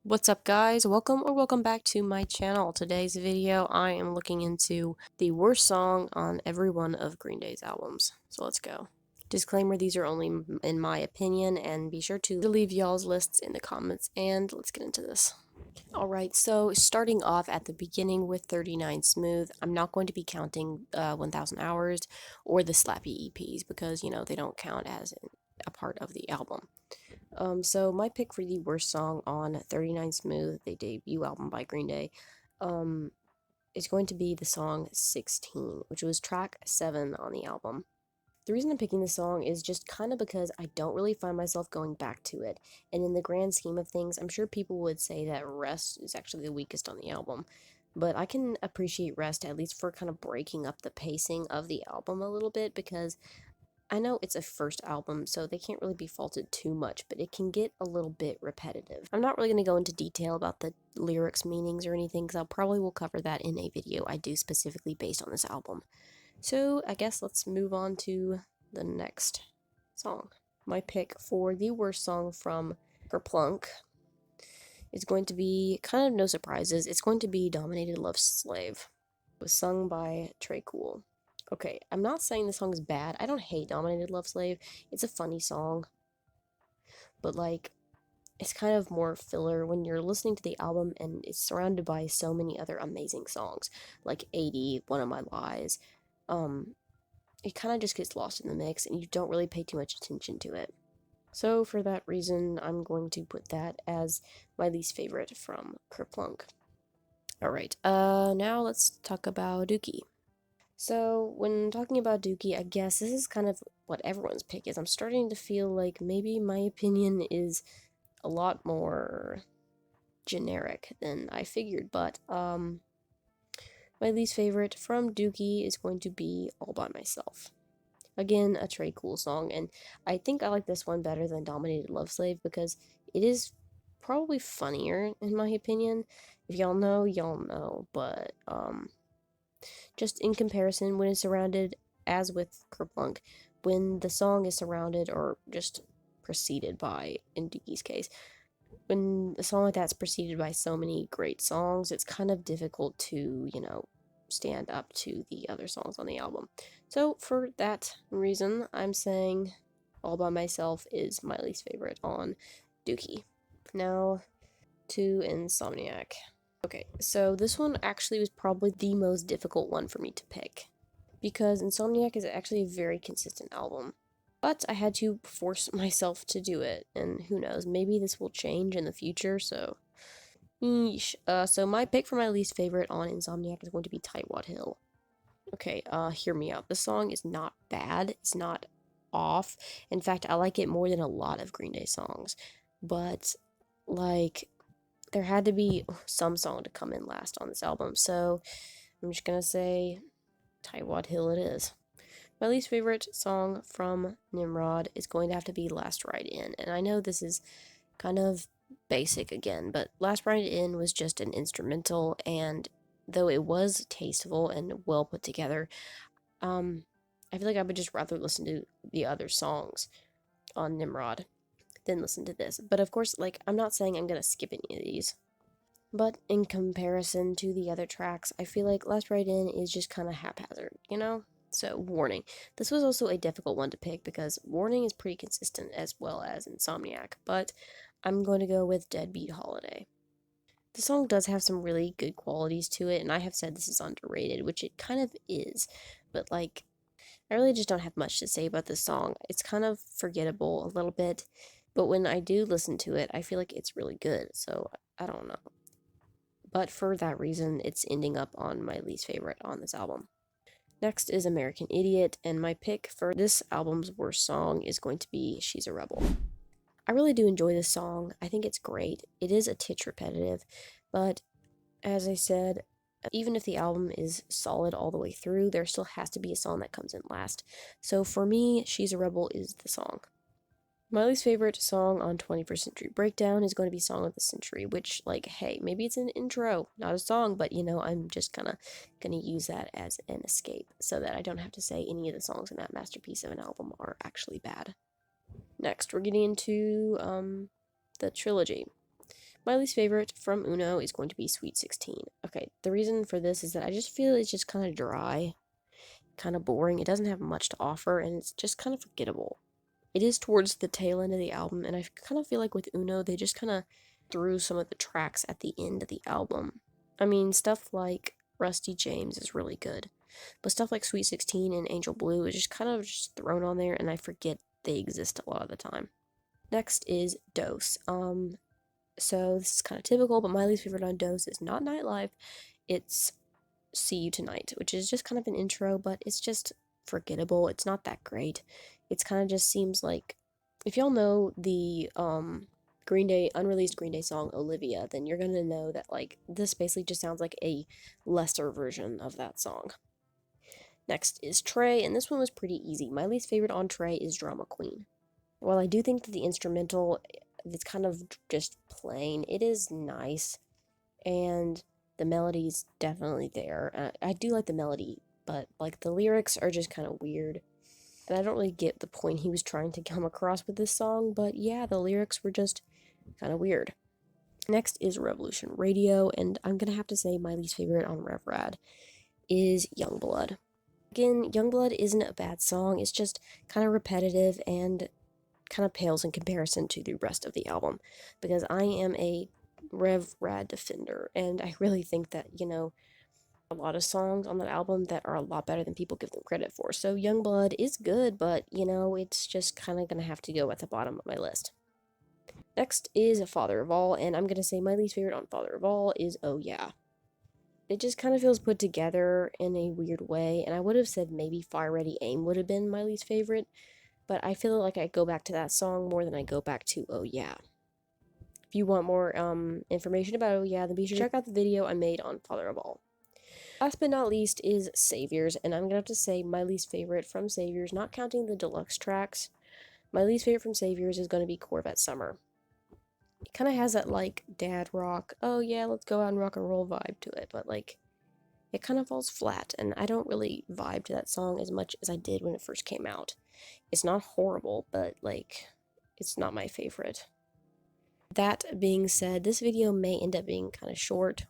What's up, guys? Welcome back to my channel. Today's video I am looking into the worst song on every one of Green Day's albums. So let's go. Disclaimer, these are only in my opinion, and be sure to leave y'all's lists in the comments, and let's get into this. Alright, so starting off at the beginning with 39 Smooth, I'm not going to be counting 1000 Hours or the Slappy EPs because, they don't count as a part of the album. So my pick for the worst song on 39 Smooth, the debut album by Green Day, is going to be the song 16, which was track 7 on the album. The reason I'm picking this song is just kind of because I don't really find myself going back to it, and in the grand scheme of things, I'm sure people would say that Rest is actually the weakest on the album, but I can appreciate Rest at least for kind of breaking up the pacing of the album a little bit, because I know it's a first album, so they can't really be faulted too much, but it can get a little bit repetitive. I'm not really going to go into detail about the lyrics, meanings, or anything, because I probably will cover that in a video I do specifically based on this album. So I guess let's move on to the next song. My pick for the worst song from Plunk is going to be, kind of no surprises, it's going to be Dominated Love Slave. It was sung by Trey Cool. Okay, I'm not saying the song is bad. I don't hate Dominated Love Slave. It's a funny song. But, it's kind of more filler when you're listening to the album and it's surrounded by so many other amazing songs. Like 80, One of My Lies. It kind of just gets lost in the mix and you don't really pay too much attention to it. So, for that reason, I'm going to put that as my least favorite from Kerplunk. Alright, now let's talk about Dookie. So, when talking about Dookie, I guess this is kind of what everyone's pick is. I'm starting to feel like maybe my opinion is a lot more generic than I figured, but, my least favorite from Dookie is going to be All By Myself. Again, a Trey Cool song, and I think I like this one better than Dominated Love Slave because it is probably funnier, in my opinion. If y'all know, y'all know, but, just in comparison, when it's surrounded, as with Kerplunk, when the song is surrounded or just preceded by, in Dookie's case, when a song like that's preceded by so many great songs, it's kind of difficult to, stand up to the other songs on the album. So, for that reason, I'm saying All By Myself is my least favorite on Dookie. Now, to Insomniac. Okay, so this one actually was probably the most difficult one for me to pick, because Insomniac is actually a very consistent album. But I had to force myself to do it, and who knows, maybe this will change in the future, so... Yeesh. So my pick for my least favorite on Insomniac is going to be Tightwad Hill. Okay, hear me out. This song is not bad, it's not off. In fact, I like it more than a lot of Green Day songs. But, there had to be some song to come in last on this album, so I'm just gonna say Tightwad Hill it is. My least favorite song from Nimrod is going to have to be Last Ride In, and I know this is kind of basic again, but Last Ride In was just an instrumental, and though it was tasteful and well put together, I feel like I would just rather listen to the other songs on Nimrod than listen to this. But of course, I'm not saying I'm gonna skip any of these. But in comparison to the other tracks, I feel like Last Ride In is just kind of haphazard, So, Warning. This was also a difficult one to pick because Warning is pretty consistent as well as Insomniac, but I'm going to go with Deadbeat Holiday. The song does have some really good qualities to it, and I have said this is underrated, which it kind of is, but I really just don't have much to say about this song. It's kind of forgettable a little bit, but when I do listen to it, I feel like it's really good, so I don't know. But for that reason, it's ending up on my least favorite on this album. Next is American Idiot, and my pick for this album's worst song is going to be She's a Rebel. I really do enjoy this song. I think it's great. It is a titch repetitive, but as I said, even if the album is solid all the way through, there still has to be a song that comes in last. So for me, She's a Rebel is the song. My least favorite song on 21st Century Breakdown is going to be Song of the Century, which, hey, maybe it's an intro, not a song, but, I'm just kind of going to use that as an escape so that I don't have to say any of the songs in that masterpiece of an album are actually bad. Next, we're getting into, the trilogy. My least favorite from Uno is going to be Sweet 16. Okay, the reason for this is that I just feel it's just kind of dry, kind of boring. It doesn't have much to offer, and it's just kind of forgettable. It is towards the tail end of the album, and I kind of feel like with Uno, they just kind of threw some of the tracks at the end of the album. I mean, stuff like Rusty James is really good, but stuff like Sweet 16 and Angel Blue is just kind of just thrown on there, and I forget they exist a lot of the time. Next is Dose. So this is kind of typical, but my least favorite on Dose is not Nightlife, it's See You Tonight, which is just kind of an intro, but it's just forgettable. It's not that great. It's kind of just seems like, if y'all know the Green Day unreleased Green Day song Olivia, then you're gonna know that like this basically just sounds like a lesser version of that song. Next is Trey, and this one was pretty easy. My least favorite on Trey is Drama Queen. While I do think that the instrumental it's kind of just plain, it is nice, and the melody's definitely there. I do like the melody, but like the lyrics are just kind of weird. And I don't really get the point he was trying to come across with this song, but yeah, the lyrics were just kind of weird. Next is Revolution Radio, and I'm gonna have to say my least favorite on Rev Rad is Youngblood. Again, Youngblood isn't a bad song, it's just kind of repetitive and kind of pales in comparison to the rest of the album, because I am a Rev Rad defender, and I really think that, a lot of songs on that album that are a lot better than people give them credit for. So Youngblood is good, but, it's just kind of going to have to go at the bottom of my list. Next is Father of All, and I'm going to say my least favorite on Father of All is Oh Yeah. It just kind of feels put together in a weird way, and I would have said maybe Fire Ready Aim would have been my least favorite, but I feel like I go back to that song more than I go back to Oh Yeah. If you want more information about Oh Yeah, then be sure to check out the video I made on Father of All. Last but not least is Saviors, and I'm going to have to say my least favorite from Saviors, not counting the deluxe tracks, my least favorite from Saviors is going to be Corvette Summer. It kind of has that, like, dad rock, oh yeah, let's go out and rock and roll vibe to it, but, like, it kind of falls flat, and I don't really vibe to that song as much as I did when it first came out. It's not horrible, but, like, it's not my favorite. That being said, this video may end up being kind of short.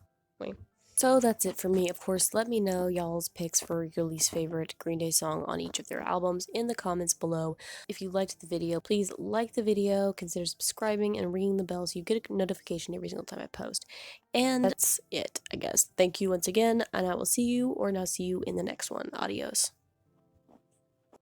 So that's it for me. Of course, let me know y'all's picks for your least favorite Green Day song on each of their albums in the comments below. If you liked the video, please like the video, consider subscribing, and ringing the bell so you get a notification every single time I post. And that's it, I guess. Thank you once again, and I will see you or not see you in the next one. Adios.